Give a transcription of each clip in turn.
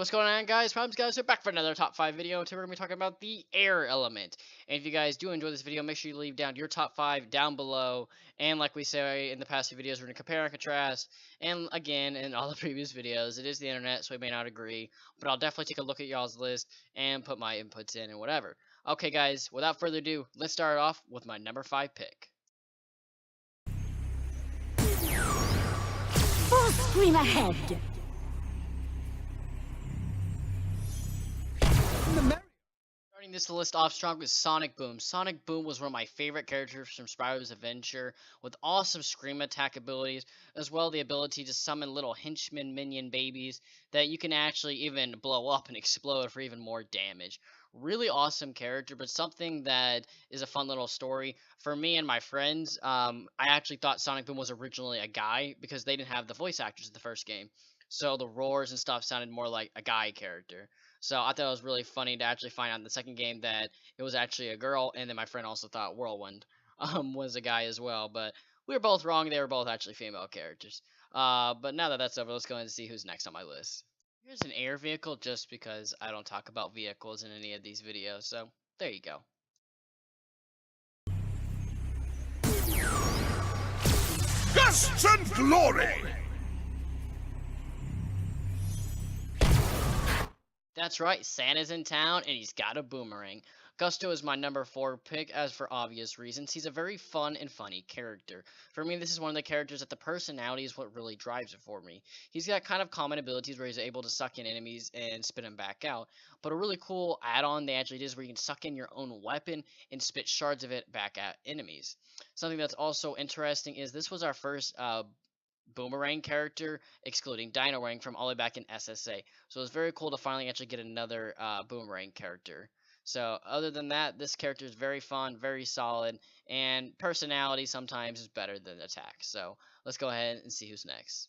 What's going on, guys? PeRiime guys, we're back for another top 5 video. Today we're going to be talking about the air element. And if you guys do enjoy this video, make sure you leave down your top 5 down below. And like we say in the past few videos, we're going to compare and contrast. And again, in all the previous videos, it is the internet, so we may not agree. But I'll definitely take a look at y'all's list and put my inputs in and whatever. Okay, guys, without further ado, let's start off with my number 5 pick. Full scream ahead! Starting this list off strong with Sonic Boom. Sonic Boom was one of my favorite characters from Spyro's Adventure, with awesome scream attack abilities, as well as the ability to summon little henchmen minion babies that you can actually even blow up and explode for even more damage. Really awesome character, but something that is a fun little story. For me and my friends, I actually thought Sonic Boom was originally a guy because they didn't have the voice actors in the first game. So the roars and stuff sounded more like a guy character. So I thought it was really funny to actually find out in the second game that it was actually a girl, and then my friend also thought Whirlwind was a guy as well. But we were both wrong. They were both actually female characters. But now that that's over, let's go ahead and see who's next on my list. Here's an air vehicle, just because I don't talk about vehicles in any of these videos. So there you go. Gusts and glory! That's right, Santa's in town, and he's got a boomerang. Gusto is my number 4 pick, as for obvious reasons. He's a very fun and funny character. For me, this is one of the characters that the personality is what really drives it for me. He's got kind of common abilities where he's able to suck in enemies and spit them back out. But a really cool add-on they actually did is where you can suck in your own weapon and spit shards of it back at enemies. Something that's also interesting is this was our first boomerang character, excluding Dino Rang, from all the way back in SSA. So it's very cool to finally actually get another boomerang character. So other than that, this character is very fun, very solid, and personality sometimes is better than attack. So let's go ahead and see who's next.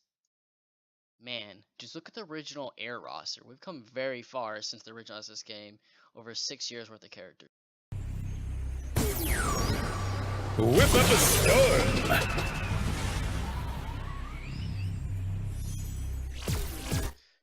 Man, just look at the original Air roster. We've come very far since the original SS game, over 6 years worth of characters. Whip up a storm!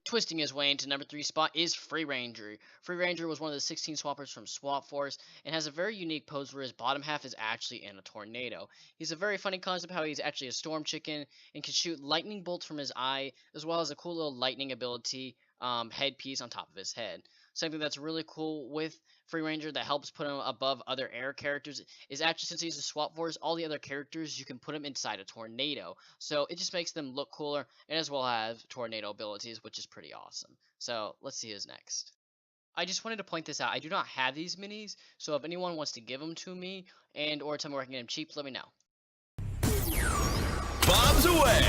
Twisting his way into number 3 spot is Free Ranger. Free Ranger was one of the 16 swappers from Swap Force and has a very unique pose where his bottom half is actually in a tornado. He's a very funny concept how he's actually a storm chicken and can shoot lightning bolts from his eye, as well as a cool little lightning ability headpiece on top of his head. Something that's really cool with Free Ranger that helps put him above other air characters is actually, since he's a Swap Force, all the other characters you can put him inside a tornado. So it just makes them look cooler, and as well have tornado abilities, which is pretty awesome. So let's see who's next. I just wanted to point this out. I do not have these minis, so if anyone wants to give them to me and or tell me where I can get them cheap, let me know. Bombs away!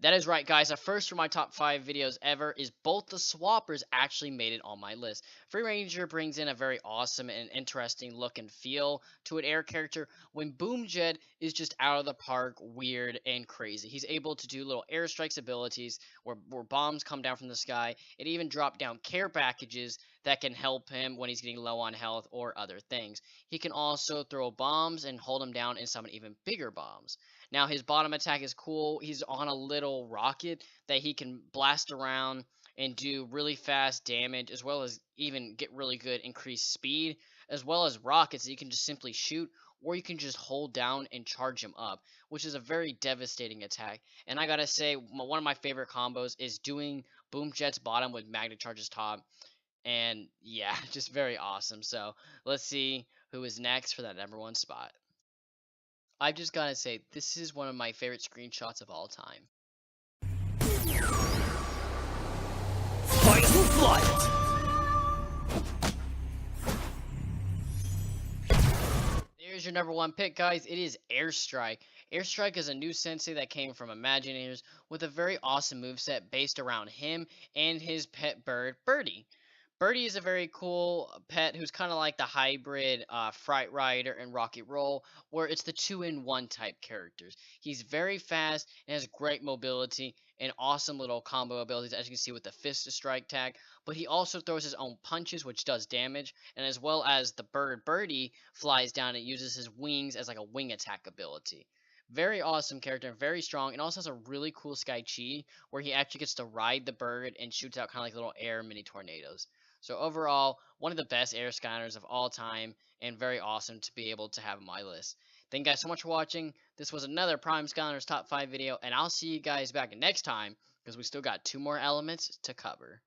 That is right, guys. A first for my top 5 videos ever is both the swappers actually made it on my list. Free Ranger brings in a very awesome and interesting look and feel to an air character, when Boom Jet is just out of the park, weird and crazy. He's able to do little airstrikes abilities where bombs come down from the sky, and even drop down care packages that can help him when he's getting low on health or other things. He can also throw bombs and hold them down and summon even bigger bombs. Now, his bottom attack is cool. He's on a little rocket that he can blast around and do really fast damage, as well as even get really good increased speed, as well as rockets that you can just simply shoot, or you can just hold down and charge him up, which is a very devastating attack. And I gotta say, one of my favorite combos is doing Boom Jet's bottom with Magnet Charge's top. And yeah, just very awesome. So let's see who is next for that number 1 spot. I've just gotta say, this is one of my favorite screenshots of all time. Fight and flight! There's your number 1 pick, guys. It is Airstrike. Airstrike is a new sensei that came from Imagineers with a very awesome moveset based around him and his pet bird, Birdie. Birdie is a very cool pet who's kind of like the hybrid Fright Rider and Rocket Roll, where it's the 2-in-1 type characters. He's very fast and has great mobility and awesome little combo abilities, as you can see with the Fist Strike tag. But he also throws his own punches, which does damage, and as well as the bird Birdie flies down and uses his wings as like a wing attack ability. Very awesome character, very strong, and also has a really cool Sky Chi where he actually gets to ride the bird and shoots out kind of like little air mini tornadoes. So overall, one of the best Air Skylanders of all time, and very awesome to be able to have on my list. Thank you guys so much for watching. This was another PeRiime Skylanders Top 5 video, and I'll see you guys back next time because we still got 2 more elements to cover.